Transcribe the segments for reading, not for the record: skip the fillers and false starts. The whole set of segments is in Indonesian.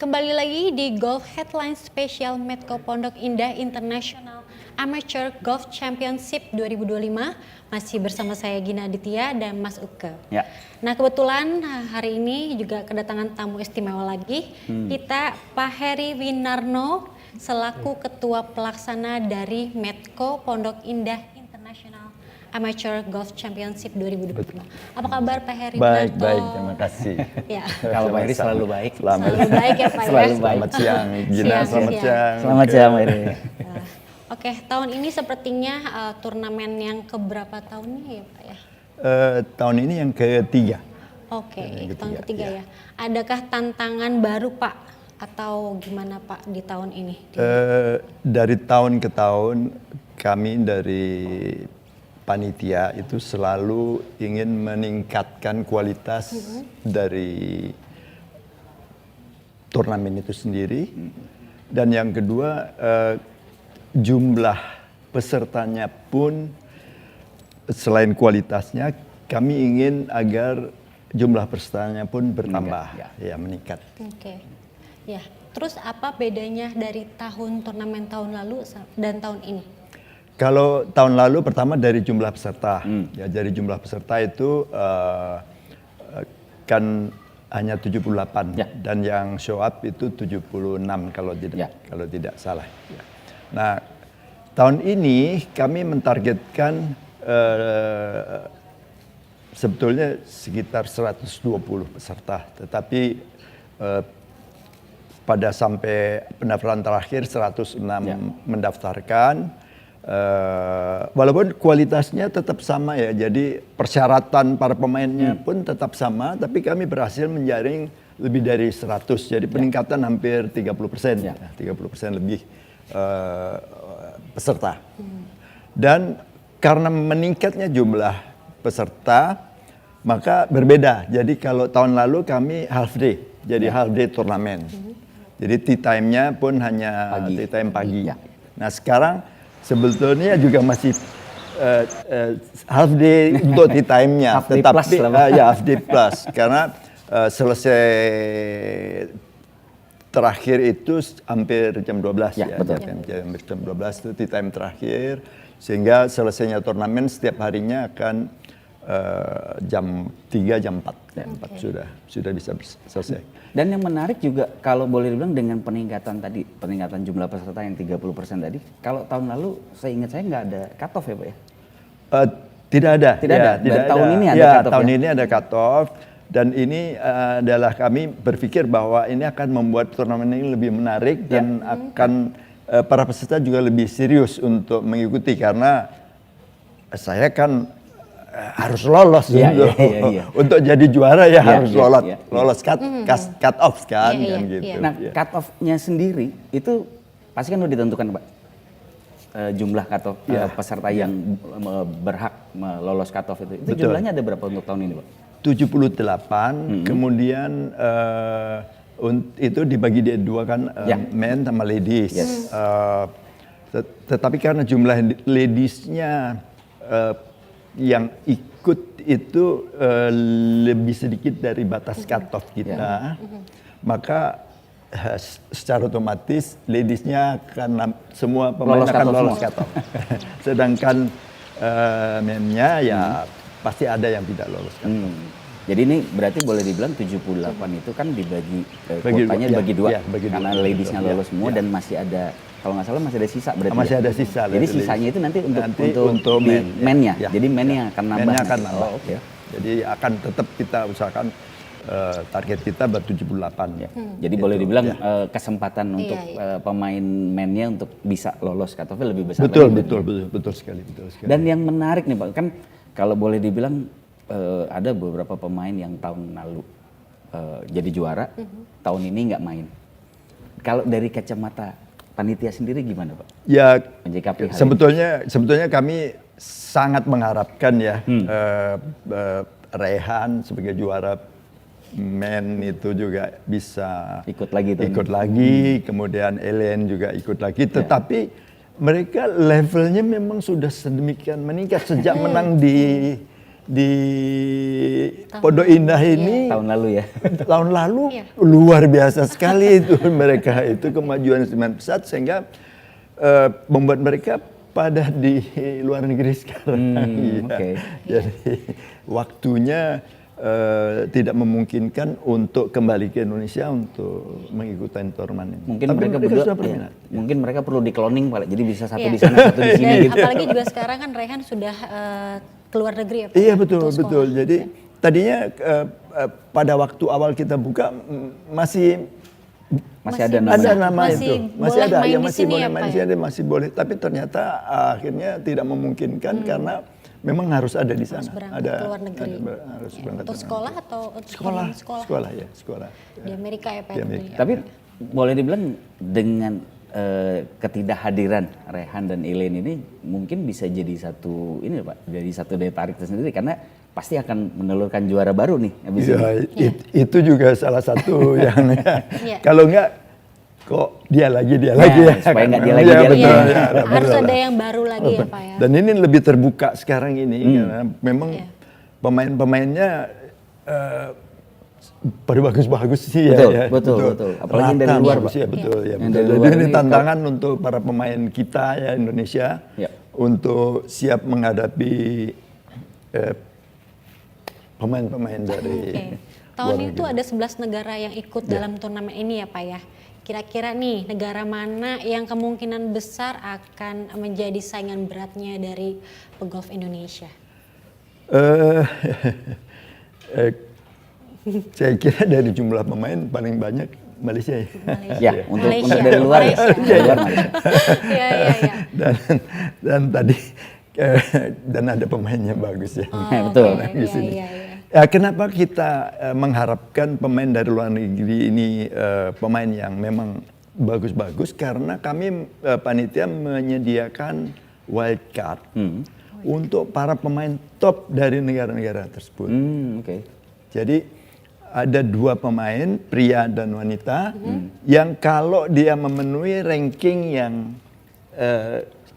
Kembali lagi di Golf Headline Spesial Medco Pondok Indah International Amateur Golf Championship 2025. Masih bersama saya Gina Aditya dan Mas Uke. Ya. Nah kebetulan hari ini juga kedatangan tamu istimewa lagi. Kita Pak Heri Winarno selaku Ketua Pelaksana dari Medco Pondok Indah International Amateur Golf Championship 2025. Apa kabar Pak Heri? Baik, terima kasih. Ya. Kalau Pak Heri selalu baik. Selalu baik ya Pak ya. Selalu baik. Selamat siang, Gina. Selamat siang. Selamat siang, Pak Heri. Oke, tahun ini sepertinya turnamen yang keberapa tahunnya ya Pak ya? Tahun ini yang ketiga. Oke, Yang tahun ketiga ketiga, ya. Adakah tantangan baru Pak atau gimana Pak di tahun ini? Dari tahun ke tahun kami dari panitia itu selalu ingin meningkatkan kualitas dari turnamen itu sendiri. Dan yang kedua, jumlah pesertanya pun selain kualitasnya, kami ingin agar jumlah pesertanya pun bertambah, ya meningkat. Oke, ya. Terus apa bedanya dari turnamen tahun lalu dan tahun ini? Kalau tahun lalu pertama dari jumlah peserta, ya dari jumlah peserta itu kan hanya 78 dan yang show up itu 76 kalau tidak salah. Ya. Nah tahun ini kami mentargetkan sebetulnya sekitar 120 peserta, tetapi pada sampai pendaftaran terakhir 106 mendaftarkan. Walaupun kualitasnya tetap sama ya, jadi persyaratan para pemainnya pun tetap sama, tapi kami berhasil menjaring lebih dari 100, jadi peningkatan hampir 30%, 30% lebih peserta. Dan karena meningkatnya jumlah peserta, maka berbeda. Jadi kalau tahun lalu kami half day, jadi half day turnamen. Jadi tea time-nya pun hanya tea time pagi. Nah sekarang sebetulnya juga masih half day untuk tea time-nya, tetapi half day plus karena selesai terakhir itu hampir jam 12 ya, jam 12 itu tea time terakhir, sehingga selesainya turnamen setiap harinya akan jam 3, jam 4, sudah bisa selesai. Dan yang menarik juga kalau boleh dibilang dengan peningkatan jumlah peserta yang 30% tadi, kalau tahun lalu saya ingat saya nggak ada cut off ya Pak ya? Tidak ada. Tahun ini ada cut off. Tahun ini ada cut off, dan ini adalah kami berpikir bahwa ini akan membuat turnamen ini lebih menarik dan akan para peserta juga lebih serius untuk mengikuti, karena saya kan harus lolos untuk jadi juara ya, harus lolos cut off kan gitu. Nah cut off-nya sendiri itu pasti kan udah ditentukan Pak, jumlah cut off peserta yang berhak lolos cut off itu jumlahnya ada berapa untuk tahun ini Pak? 78, kemudian itu dibagi di dua kan, men sama ladies. Tetapi karena jumlah ladiesnya yang ikut itu lebih sedikit dari batas cut-off kita, maka secara otomatis ladiesnya akan semua pemain akan lolos cut-off. Sedangkan mennya ya pasti ada yang tidak lolos cut-off. Jadi ini berarti boleh dibilang 78 itu kan dibagi kuotanya dibagi dua, karena ladiesnya lolos semua dan masih ada, kalau nggak salah masih ada sisa berarti. Masih ada sisa. Jadi sisanya itu nanti untuk men-nya. Jadi men-nya akan nambah. Men-nya akan nambah. Jadi akan tetap kita usahakan target kita ber-78 ya. Jadi boleh dibilang kesempatan untuk pemain men-nya untuk bisa lolos cut off-nya lebih besar. Betul sekali. Dan yang menarik nih Pak, kan kalau boleh dibilang ada beberapa pemain yang tahun lalu jadi juara, tahun ini nggak main. Kalau dari kacamata panitia sendiri gimana Pak? Ya, menyikapi hal sebetulnya kami sangat mengharapkan ya Rehan sebagai juara men itu juga bisa ikut lagi, kemudian Ellen juga ikut lagi, tetapi mereka levelnya memang sudah sedemikian meningkat sejak menang di di Pondok Indah ini Tahun lalu ya. tahun lalu Iya. luar biasa sekali itu mereka itu kemajuan sangat pesat sehingga membuat mereka pada di luar negeri sekarang. Iya. oke. Jadi waktunya tidak memungkinkan untuk kembali ke Indonesia untuk mengikuti turnamen ini. Mungkin Tapi mereka berdua, sudah ya, berminat. mungkin mereka perlu di cloning Pak, jadi bisa satu Iya. di sana, satu di sini Dan gitu. apalagi juga sekarang kan Rehan sudah keluar negeri ya Pak? Iya ya, betul untuk sekolah. betul. Jadi tadinya pada waktu awal kita buka masih Masih ada Masih nama. ada nama Masih itu, masih boleh ada main ya di masih sini boleh ya, main Pak, di ya? sini masih boleh. Tapi ternyata akhirnya tidak memungkinkan karena memang harus ada di sana. berangkat Ada ke luar negeri. harus Ya, berangkat untuk ke luar sekolah negeri. atau untuk sekolah, sekolah? sekolah ya sekolah. Di Amerika ya Pak? Di ya, Amerika. tentunya. Tapi boleh dibilang dengan ketidakhadiran Rehan dan Elaine ini mungkin bisa jadi satu ini Pak, jadi satu daya tarik tersendiri karena pasti akan menelurkan juara baru nih habis Ya, ini. itu juga salah satu yang Iya. kalau enggak kok dia lagi Ya, ya. supaya nggak dia Kan? lagi, Ya, dia betul, lagi. ya, Harus betul ada lah. yang baru lagi ya Pak ya? Dan ini lebih terbuka sekarang ini karena memang Iya. pemain-pemainnya pada bagus-bagus sih Betul, ya. betul. Apalagi yang dari Rata luar, bagus, Pak. ya, betul ya. Yang Betul. dari Jadi luar ini ini tantangan untuk para pemain kita ya Indonesia Ya. untuk siap menghadapi pemain-pemain dari Oke. Tahun itu ada 11 negara yang ikut dalam turnamen ini ya Pak ya. Kira-kira nih negara mana yang kemungkinan besar akan menjadi saingan beratnya dari pegolf Indonesia? Eh, saya kira dari jumlah pemain paling banyak Malaysia ya. Ya, untuk Malaysia. dari luar ya. Malaysia. Dari luar Malaysia. Iya, iya, iya. dan tadi dan ada pemainnya bagus ya. Betul. Oke, Di iya, sini. iya, iya. Ya, kenapa kita mengharapkan pemain dari luar negeri ini pemain yang memang bagus-bagus karena kami panitia menyediakan wild card untuk para pemain top dari negara-negara tersebut. Oke. Jadi ada 2 pemain pria dan wanita yang kalau dia memenuhi ranking yang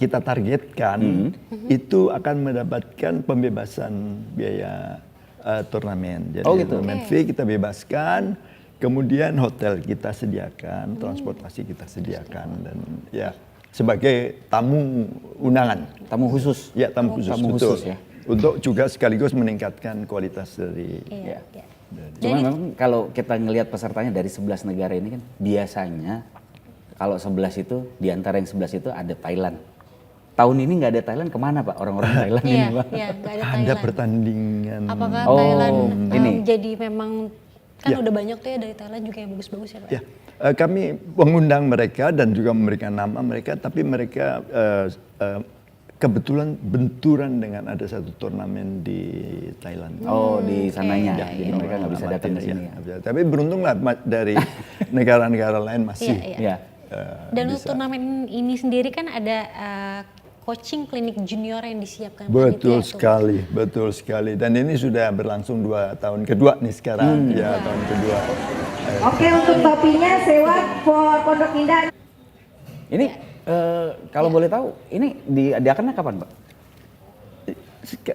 kita targetkan itu akan mendapatkan pembebasan biaya turnamen. Jadi Oh, gitu. turnamen fee kita bebaskan, kemudian hotel kita sediakan, transportasi kita sediakan dan ya sebagai tamu undangan. Tamu khusus. Ya tamu khusus, Tamu betul. khusus ya. Untuk juga sekaligus meningkatkan kualitas dari Iya, Ya. iya. Cuma memang kalau kita ngelihat pesertanya dari 11 negara ini kan biasanya kalau 11 itu di antara yang 11 itu ada Thailand. Tahun ini nggak ada Thailand, kemana Pak orang-orang Thailand ini Iya, Pak? iya, nggak ada ada Thailand. pertandingan. Apakah Oh, Thailand ini. jadi memang kan Ya. udah banyak tuh ya dari Thailand juga yang bagus-bagus ya Pak? Ya, kami mengundang mereka dan juga memberikan nama mereka, tapi mereka kebetulan benturan dengan ada satu turnamen di Thailand. Oh di sananya, Oke. jadi mereka nggak bisa datang ke sini. Ya. Tapi beruntunglah dari negara-negara lain masih. Iya, iya. Ya. Dan untuk turnamen ini sendiri kan ada coaching klinik junior yang disiapkan panitia Betul tuh. sekali, betul sekali. Dan ini sudah berlangsung 2 tahun kedua nih sekarang, ya tahun kedua. Oke, untuk topinya sewa for Pondok Indah. Ini kalau boleh tahu, ini diadakannya kapan Pak?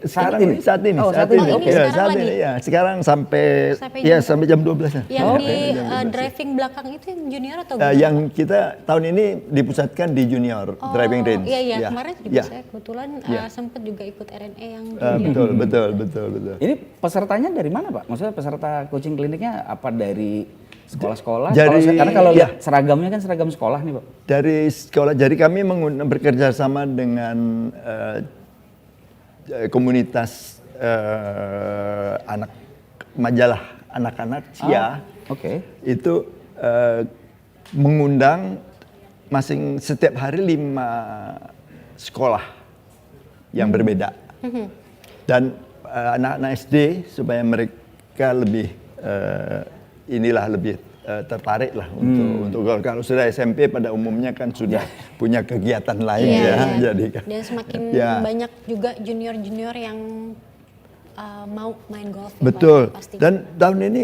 Sekarang ini? saat ini, Oh, saat saat ini. ini. Oh, ini Ya, sekarang saat lagi? ini ya. Sekarang sampai Sampai ya jam sampai jam 12-an. Yang Oh, di oke. driving belakang itu yang junior atau Yang kita tahun ini dipusatkan di junior driving range. Iya, iya. Ya. Kemarin juga Ya. saya kebetulan Ya. sempat juga ikut RNE yang Betul, betul, betul, betul. Ini pesertanya dari mana Pak? Maksudnya peserta coaching kliniknya apa dari sekolah-sekolah? Dari- Karena kalau ya. lihat seragamnya kan seragam sekolah nih Pak. Dari sekolah, jadi kami bekerja sama dengan komunitas anak majalah anak-anak CIA. Oke. Itu mengundang setiap hari 5 sekolah yang berbeda. Dan anak-anak SD supaya mereka lebih lebih tertarik lah untuk kalau sudah SMP pada umumnya kan sudah punya kegiatan lain Iya, ya. iya. Jadi kan Dan semakin ya. banyak juga junior-junior yang mau main golf. ya, Pak, Betul. pasti. Dan tahun ini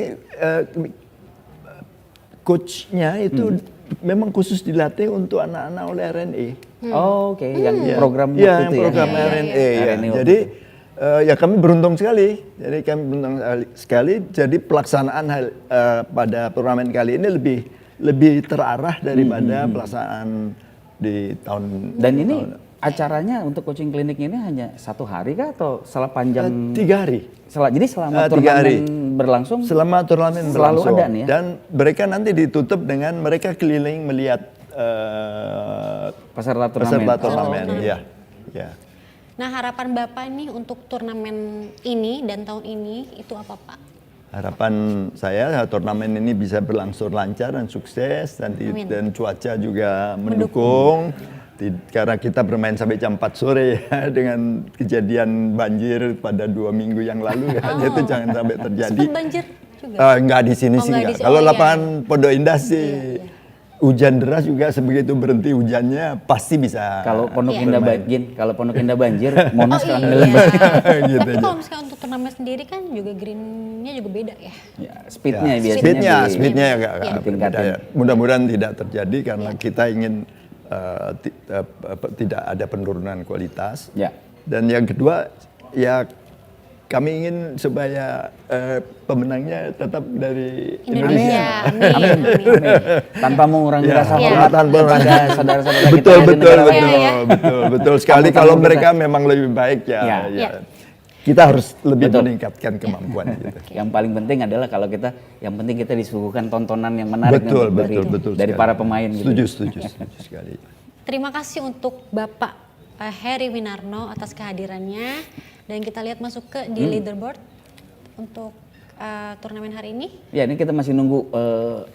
coachnya itu memang khusus dilatih untuk anak-anak oleh RNE. Oh, oke, yang program Iya, waktu yang itu program ya. RNE. Ya. RNE waktu Jadi itu. Ya kami beruntung sekali. Jadi kami beruntung sekali. Jadi pelaksanaan pada turnamen kali ini lebih terarah daripada pelaksanaan di tahun. Dan ini acaranya untuk coaching klinik ini hanya 1 hari kah atau sepanjang 3 hari. Jadi selama 3 turnamen hari. berlangsung Selama turnamen selalu berlangsung. ada nih ya. Dan mereka nanti ditutup dengan mereka keliling melihat peserta turnamen. Oh. Ya. Ya. Nah, harapan Bapak nih untuk turnamen ini dan tahun ini itu apa, Pak? Harapan saya turnamen ini bisa berlangsung lancar dan sukses dan cuaca juga mendukung. Karena kita bermain sampai jam 4 sore ya, dengan kejadian banjir pada 2 minggu yang lalu kan, itu jangan sampai terjadi. Sempat banjir juga? Enggak di sini sih enggak. Kalau lapangan Pondok Indah sih hujan deras juga, sebegitu berhenti hujannya pasti bisa. Kalau Pondok Indah banjir, Oh Monas kan iya. Gitu Tapi aja. kalau misalnya untuk turnamen sendiri kan juga greennya juga beda ya. ya, speednya biasanya Speednya agak Iya. berbeda ya. Mudah-mudahan tidak terjadi karena kita ingin tidak ada penurunan kualitas. Ya. Dan yang kedua ya kami ingin supaya pemenangnya tetap dari Indonesia. Indonesia. Amin. tanpa mengurangi Ya, rasa Iya. hormat tanpa kepada saudara-saudara kita betul di betul negara betul, lain. ya. betul sekali. Tamu-tamu Kalau kita. mereka memang lebih baik ya, Ya. Ya. kita harus lebih Betul. meningkatkan kemampuan gitu. Yang paling penting adalah kalau yang penting kita disuguhkan tontonan yang menarik Betul dari sekali. para pemain gitu. Setuju sekali. Terima kasih untuk Bapak Heri Winarno atas kehadirannya, dan kita lihat masuk ke di leaderboard untuk turnamen hari ini. Ya, ini kita masih nunggu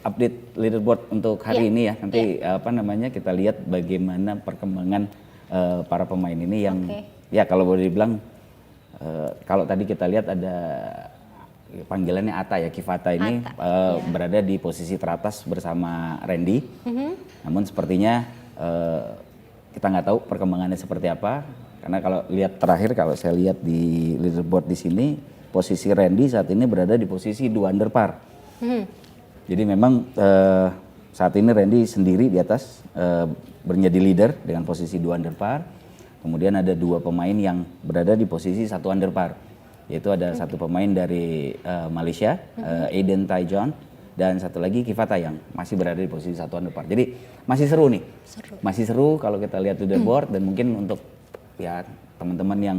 update leaderboard untuk hari ini ya. Nanti kita lihat bagaimana perkembangan para pemain ini yang ya kalau boleh dibilang kalau tadi kita lihat ada panggilannya Ata ya, Kifata ini berada di posisi teratas bersama Randy. Namun sepertinya kita nggak tahu perkembangannya seperti apa, karena kalau lihat terakhir, kalau saya lihat di leaderboard di sini, posisi Randy saat ini berada di posisi 2 under par. Jadi memang saat ini Randy sendiri di atas menjadi leader dengan posisi 2 under par. Kemudian ada 2 pemain yang berada di posisi 1 under par, yaitu ada satu pemain dari Malaysia, Aiden Tai John, dan satu lagi Kifata yang masih berada di posisi 1 under par. Jadi masih seru nih, masih seru kalau kita lihat leaderboard. Dan mungkin untuk ya teman-teman yang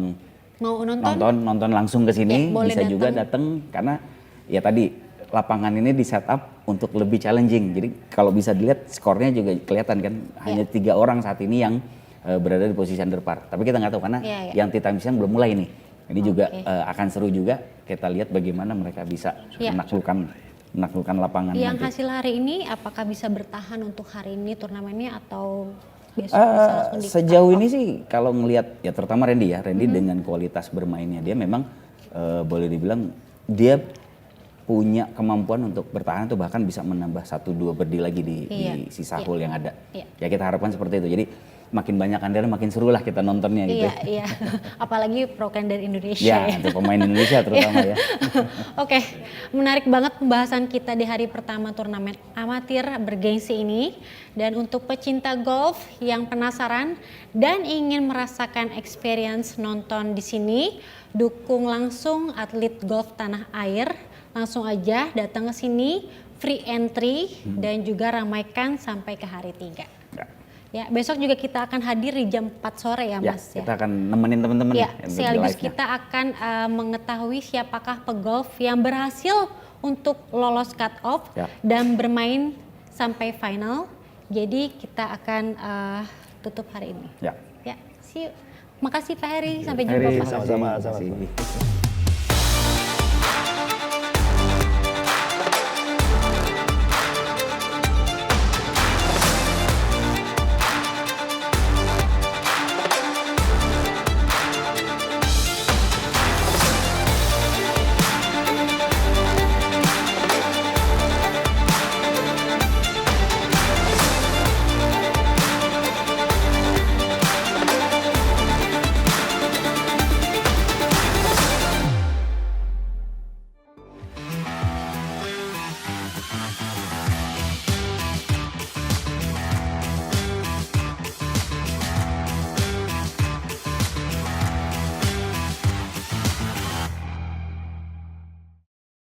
Mau nonton langsung ke sini boleh bisa juga datang, karena ya tadi lapangan ini di setup untuk lebih challenging. Jadi kalau bisa dilihat skornya juga kelihatan kan, hanya 3 orang saat ini yang berada di posisi under par. Tapi kita nggak tahu karena yang tea time siang belum mulai nih. Ini juga akan seru juga, kita lihat bagaimana mereka bisa menaklukkan lapangan. Yang nanti. hasil hari ini apakah bisa bertahan untuk hari ini turnamennya atau besok bisa langsung di Sejauh ini sih kalau ngelihat ya terutama Randy dengan kualitas bermainnya dia memang boleh dibilang dia punya kemampuan untuk bertahan tuh, bahkan bisa menambah 1-2 birdie lagi di sisa hole yang ada. Ya kita harapkan seperti itu. Jadi makin banyak andera makin seru lah kita nontonnya gitu. Iya. Apalagi program dari Indonesia. Ya, untuk pemain Indonesia terutama ya. Oke, menarik banget pembahasan kita di hari pertama turnamen amatir bergengsi ini. Dan untuk pecinta golf yang penasaran dan ingin merasakan experience nonton di sini, dukung langsung atlet golf tanah air. Langsung aja datang ke sini, free entry dan juga ramaikan sampai ke hari 3. Ya, besok juga kita akan hadir di jam 4 sore ya Mas. Kita akan nemenin teman-teman ya. ya. Sekaligus kita akan mengetahui siapakah pegolf yang berhasil untuk lolos cut off dan bermain sampai final. Jadi kita akan tutup hari ini. Ya. See you. Makasih Pak Heri, sampai jumpa Pak. Sama-sama.